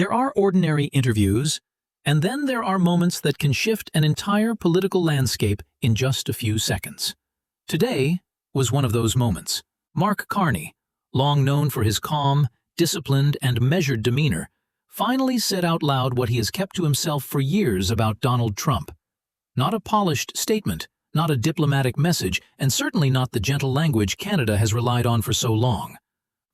There are ordinary interviews, and then there are moments that can shift an entire political landscape in just a few seconds. Today was one of those moments. Mark Carney, long known for his calm, disciplined, and measured demeanor, finally said out loud what he has kept to himself for years about Donald Trump. Not a polished statement, not a diplomatic message, and certainly not the gentle language Canada has relied on for so long.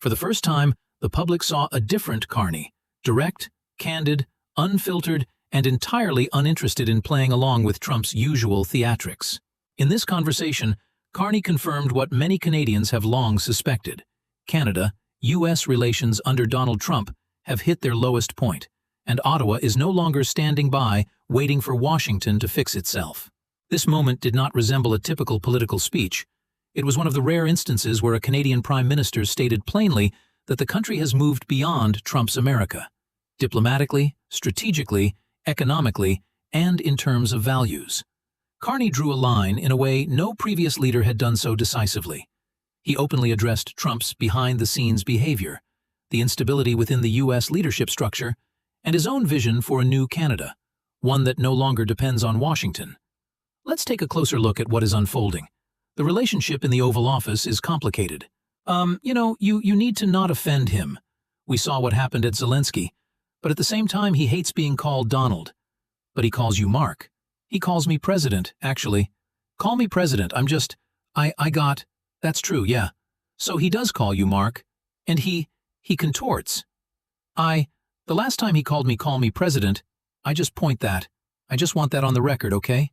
For the first time, the public saw a different Carney, direct, candid, unfiltered, and entirely uninterested in playing along with Trump's usual theatrics. In this conversation, Carney confirmed what many Canadians have long suspected. Canada-U.S. relations under Donald Trump have hit their lowest point, and Ottawa is no longer standing by, waiting for Washington to fix itself. This moment did not resemble a typical political speech. It was one of the rare instances where a Canadian Prime Minister stated plainly that the country has moved beyond Trump's America, diplomatically, strategically, economically, and in terms of values. Carney drew a line in a way no previous leader had done so decisively. He openly addressed Trump's behind-the-scenes behavior, the instability within the U.S. leadership structure, and his own vision for a new Canada, one that no longer depends on Washington. Let's take a closer look at what is unfolding. The relationship in the Oval Office is complicated. You need to not offend him. We saw what happened at Zelensky, but at the same time he hates being called Donald. But he calls you Mark. He calls me President, actually. Call me President, that's true, yeah. So he does call you Mark, and he contorts. The last time he called me call me President, I just want that on the record, okay?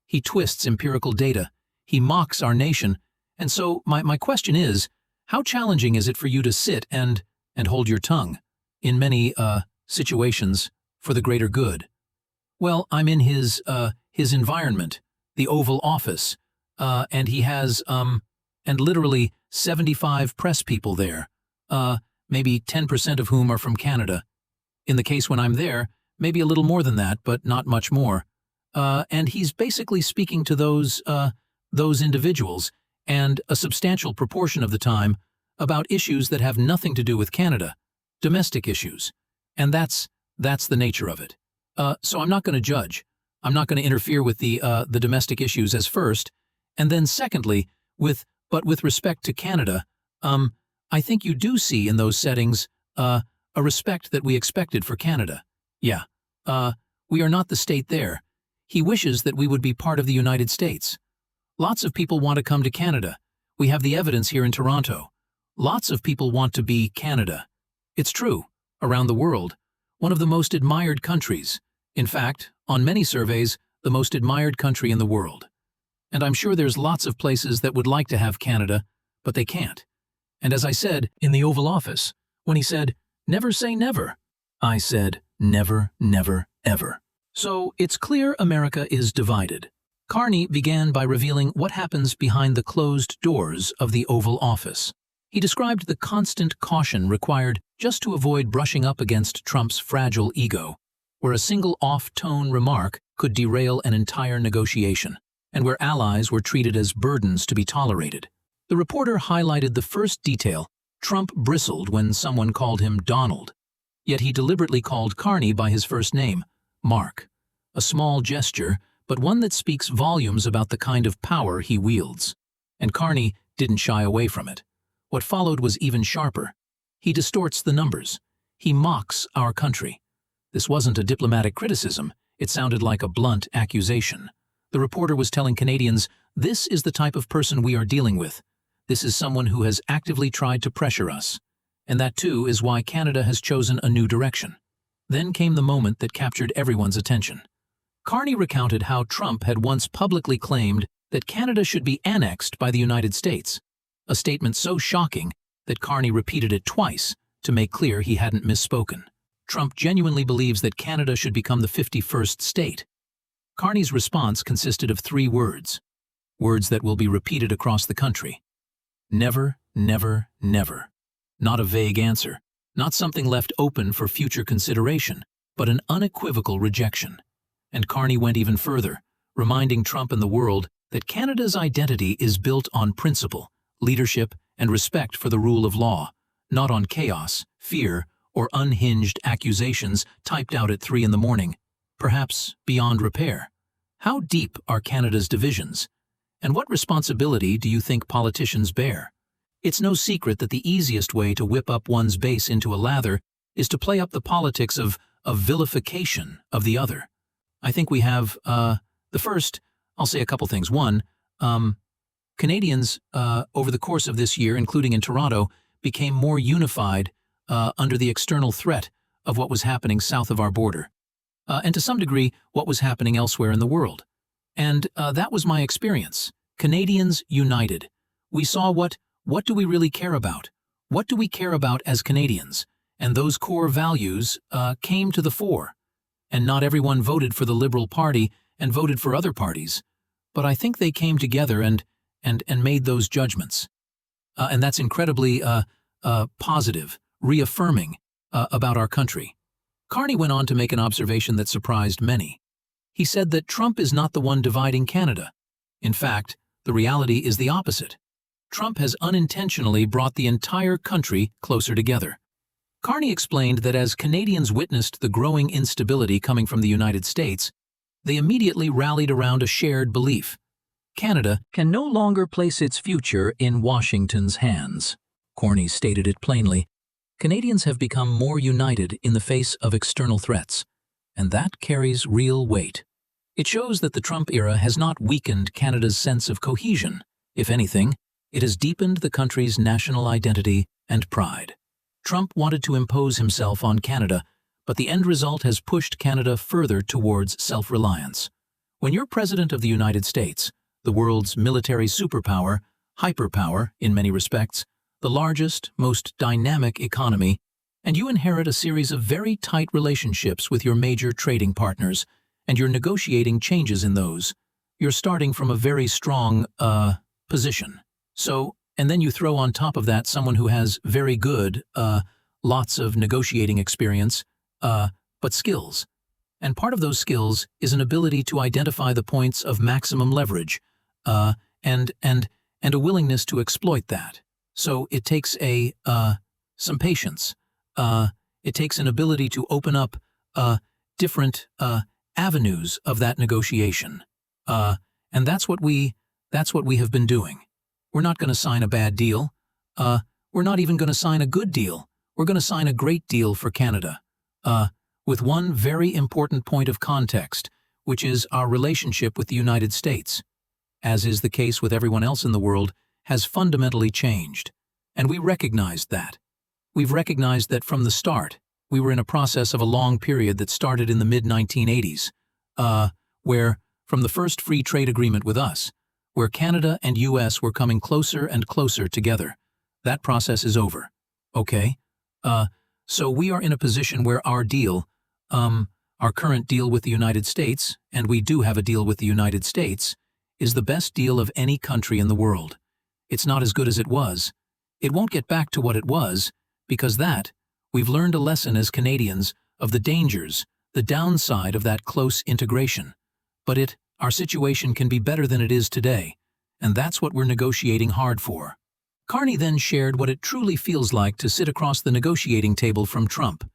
He twists empirical data. He mocks our nation. And so my question is, how challenging is it for you to sit and hold your tongue in many situations for the greater good? Well, I'm in his environment, the Oval Office, and he has and literally 75 press people there, maybe 10% of whom are from Canada. In the case when I'm there, maybe a little more than that, but not much more. And he's basically speaking to those individuals, and a substantial proportion of the time, about issues that have nothing to do with Canada, domestic issues. And that's the nature of it. So I'm not going to judge. I'm not going to interfere with the domestic issues as first, and then secondly, with respect to Canada, I think you do see in those settings a respect that we expected for Canada. Yeah, we are not the state there. He wishes that we would be part of the United States. Lots of people want to come to Canada. We have the evidence here in Toronto. Lots of people want to be Canada. It's true, around the world, one of the most admired countries. In fact, on many surveys, the most admired country in the world. And I'm sure there's lots of places that would like to have Canada, but they can't. And as I said in the Oval Office, when he said, "Never say never," I said, "Never, never, ever." So it's clear America is divided. Carney began by revealing what happens behind the closed doors of the Oval Office. He described the constant caution required just to avoid brushing up against Trump's fragile ego, where a single off-tone remark could derail an entire negotiation, and where allies were treated as burdens to be tolerated. The reporter highlighted the first detail. Trump bristled when someone called him Donald, yet he deliberately called Carney by his first name, Mark. A small gesture, but one that speaks volumes about the kind of power he wields. And Carney didn't shy away from it. What followed was even sharper. He distorts the numbers. He mocks our country. This wasn't a diplomatic criticism. It sounded like a blunt accusation. The reporter was telling Canadians, this is the type of person we are dealing with. This is someone who has actively tried to pressure us. And that, too, is why Canada has chosen a new direction. Then came the moment that captured everyone's attention. Carney recounted how Trump had once publicly claimed that Canada should be annexed by the United States, a statement so shocking that Carney repeated it twice to make clear he hadn't misspoken. Trump genuinely believes that Canada should become the 51st state. Carney's response consisted of 3 words that will be repeated across the country. Never, never, never. Not a vague answer, not something left open for future consideration, but an unequivocal rejection. And Carney went even further, reminding Trump and the world that Canada's identity is built on principle, leadership, and respect for the rule of law, not on chaos, fear, or unhinged accusations typed out at 3 in the morning, perhaps beyond repair. How deep are Canada's divisions? And what responsibility do you think politicians bear? It's no secret that the easiest way to whip up one's base into a lather is to play up the politics of vilification of the other. I think we have, the first, I'll say a couple things. One, Canadians, over the course of this year, including in Toronto, became more unified under the external threat of what was happening south of our border, and to some degree, what was happening elsewhere in the world. And that was my experience. Canadians united. We saw what do we really care about? What do we care about as Canadians? And those core values came to the fore. And not everyone voted for the Liberal Party and voted for other parties. But I think they came together and made those judgments. And that's incredibly positive, reaffirming about our country. Carney went on to make an observation that surprised many. He said that Trump is not the one dividing Canada. In fact, the reality is the opposite. Trump has unintentionally brought the entire country closer together. Carney explained that as Canadians witnessed the growing instability coming from the United States, they immediately rallied around a shared belief. Canada can no longer place its future in Washington's hands. Carney stated it plainly. Canadians have become more united in the face of external threats, and that carries real weight. It shows that the Trump era has not weakened Canada's sense of cohesion. If anything, it has deepened the country's national identity and pride. Trump wanted to impose himself on Canada, but the end result has pushed Canada further towards self-reliance. When you're President of the United States, the world's military superpower, hyperpower in many respects, the largest, most dynamic economy, and you inherit a series of very tight relationships with your major trading partners, and you're negotiating changes in those, you're starting from a very strong, position. So, and then you throw on top of that someone who has very good, lots of negotiating experience, but skills. And part of those skills is an ability to identify the points of maximum leverage, and a willingness to exploit that. So it takes some patience. It takes an ability to open up different avenues of that negotiation. And that's what we have been doing. We're not going to sign a bad deal. We're not even going to sign a good deal. We're going to sign a great deal for Canada, with one very important point of context, which is our relationship with the United States, as is the case with everyone else in the world, has fundamentally changed. And we recognized that. We've recognized that from the start, we were in a process of a long period that started in the mid-1980s, where, from the first free trade agreement with us, where Canada and U.S. were coming closer and closer together. That process is over. Okay? So we are in a position where our deal, our current deal with the United States, and we do have a deal with the United States, is the best deal of any country in the world. It's not as good as it was. It won't get back to what it was, because we've learned a lesson as Canadians of the dangers, the downside of that close integration. But our situation can be better than it is today, and that's what we're negotiating hard for. Carney then shared what it truly feels like to sit across the negotiating table from Trump.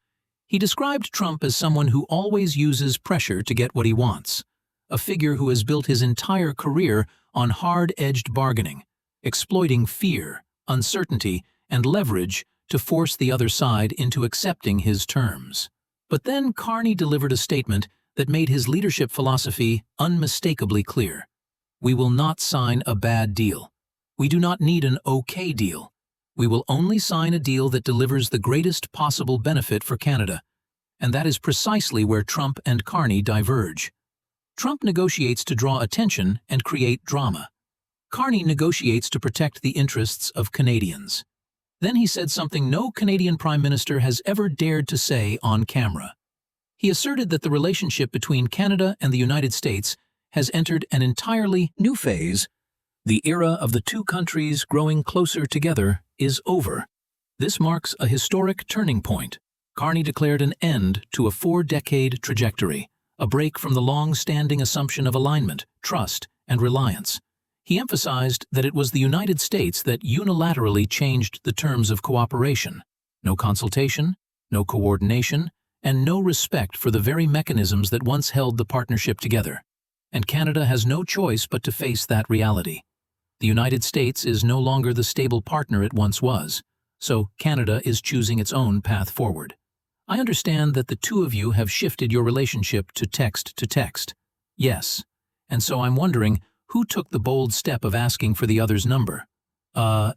He described Trump as someone who always uses pressure to get what he wants, a figure who has built his entire career on hard-edged bargaining, exploiting fear, uncertainty, and leverage to force the other side into accepting his terms. But then Carney delivered a statement that made his leadership philosophy unmistakably clear. We will not sign a bad deal. We do not need an okay deal. We will only sign a deal that delivers the greatest possible benefit for Canada. And that is precisely where Trump and Carney diverge. Trump negotiates to draw attention and create drama. Carney negotiates to protect the interests of Canadians. Then he said something no Canadian Prime Minister has ever dared to say on camera. He asserted that the relationship between Canada and the United States has entered an entirely new phase. The era of the two countries growing closer together is over. This marks a historic turning point. Carney declared an end to a 4-decade trajectory, a break from the long-standing assumption of alignment, trust, and reliance. He emphasized that it was the United States that unilaterally changed the terms of cooperation. No consultation, no coordination, and no respect for the very mechanisms that once held the partnership together. And Canada has no choice but to face that reality. The United States is no longer the stable partner it once was, so Canada is choosing its own path forward. I understand that the two of you have shifted your relationship to text. Yes. And so I'm wondering, who took the bold step of asking for the other's number?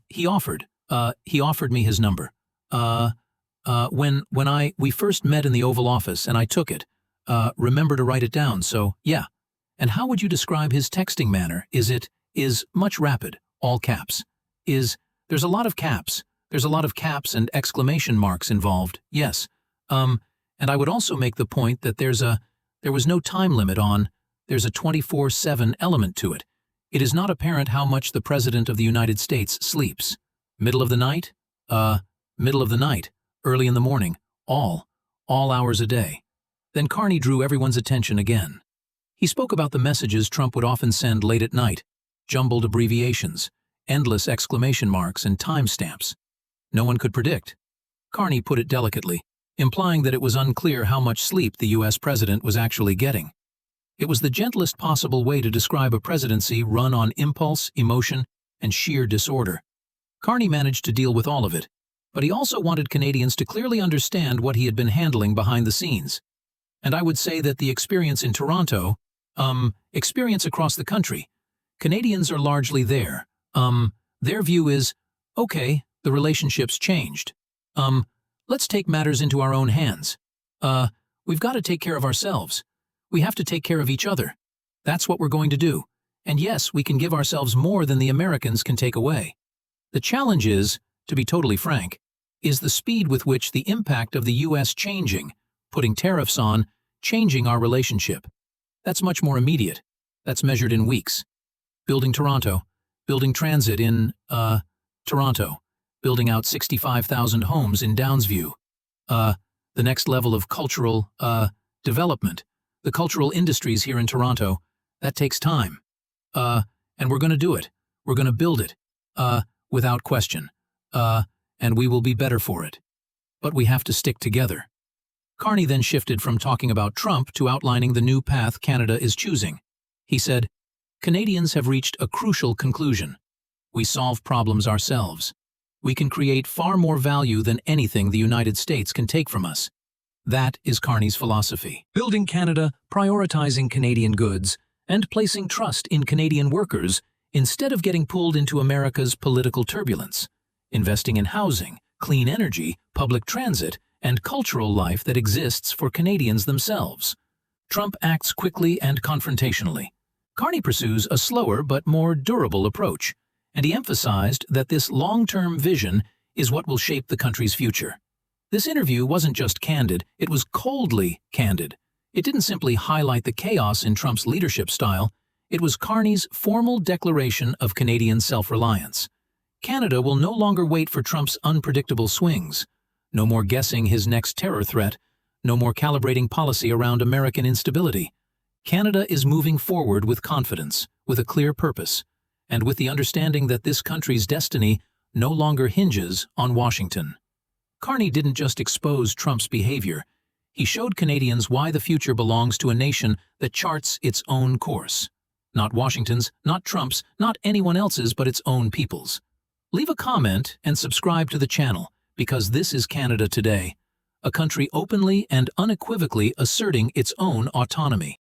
He offered me his number. When we first met in the Oval Office and I took it, remember to write it down, so, yeah. And how would you describe his texting manner? Is much rapid, all caps. There's a lot of caps. There's a lot of caps and exclamation marks involved, yes. And I would also make the point that there was no time limit on, there's a 24/7 element to it. It is not apparent how much the President of the United States sleeps. Middle of the night? Middle of the night. Early in the morning. All hours a day. Then Carney drew everyone's attention again. He spoke about the messages Trump would often send late at night, jumbled abbreviations, endless exclamation marks and timestamps. No one could predict. Carney put it delicately, implying that it was unclear how much sleep the U.S. president was actually getting. It was the gentlest possible way to describe a presidency run on impulse, emotion, and sheer disorder. Carney managed to deal with all of it, but he also wanted Canadians to clearly understand what he had been handling behind the scenes. And I would say that the experience in Toronto, experience across the country, Canadians are largely there. Their view is, okay, the relationship's changed. Let's take matters into our own hands. We've got to take care of ourselves. We have to take care of each other. That's what we're going to do. And yes, we can give ourselves more than the Americans can take away. The challenge is, to be totally frank, is the speed with which the impact of the U.S. changing, putting tariffs on, changing our relationship. That's much more immediate. That's measured in weeks. Building Toronto, building transit in, Toronto, building out 65,000 homes in Downsview. The next level of cultural, development. The cultural industries here in Toronto, that takes time. And we're going to do it. We're going to build it. Without question. And we will be better for it. But we have to stick together. Carney then shifted from talking about Trump to outlining the new path Canada is choosing. He said, Canadians have reached a crucial conclusion. We solve problems ourselves. We can create far more value than anything the United States can take from us. That is Carney's philosophy. Building Canada, prioritizing Canadian goods, and placing trust in Canadian workers instead of getting pulled into America's political turbulence. Investing in housing, clean energy, public transit, and cultural life that exists for Canadians themselves. Trump acts quickly and confrontationally. Carney pursues a slower but more durable approach, and he emphasized that this long-term vision is what will shape the country's future. This interview wasn't just candid, it was coldly candid. It didn't simply highlight the chaos in Trump's leadership style, it was Carney's formal declaration of Canadian self-reliance. Canada will no longer wait for Trump's unpredictable swings. No more guessing his next terror threat. No more calibrating policy around American instability. Canada is moving forward with confidence, with a clear purpose, and with the understanding that this country's destiny no longer hinges on Washington. Carney didn't just expose Trump's behavior. He showed Canadians why the future belongs to a nation that charts its own course. Not Washington's, not Trump's, not anyone else's, but its own people's. Leave a comment and subscribe to the channel, because this is Canada today, a country openly and unequivocally asserting its own autonomy.